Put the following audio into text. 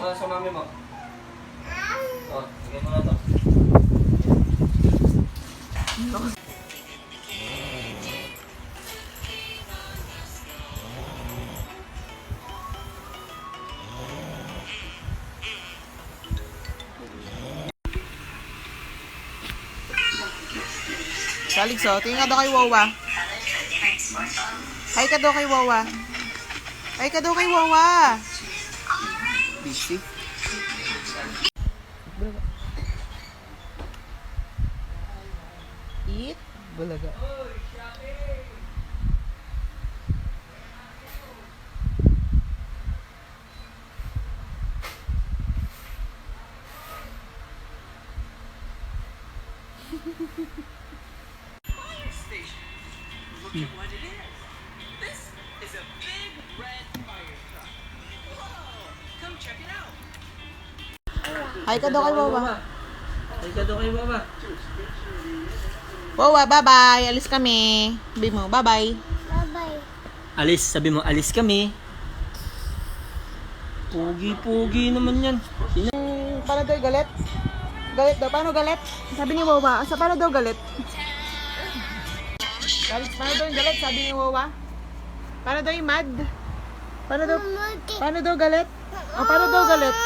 Mga sa mami mo. Oh, sige mo na to. Saligso, tingin ka daw kay Wawa. Hi ka daw kay Wawa. Hi ka daw kay Wawa. Busy. Eat. Bulaga. Look at what it is. This is a big red fire truck. Whoa! Come check it out. Hi ka daw kay Wawa. Ay ka daw kay Mama. Wawa, bye-bye. Alis kami. Sabi mo, bye-bye. Alis, sabi mo, alis kami. Pogi-pogi naman yan. Paano daw galit? Galit daw. Paano galit? Sabi ni Wawa. Paano daw galit? Galit. Paano daw yung galit? Sabi ni Wawa. Paano daw yung mad? Paano daw galit? O, paano daw galit?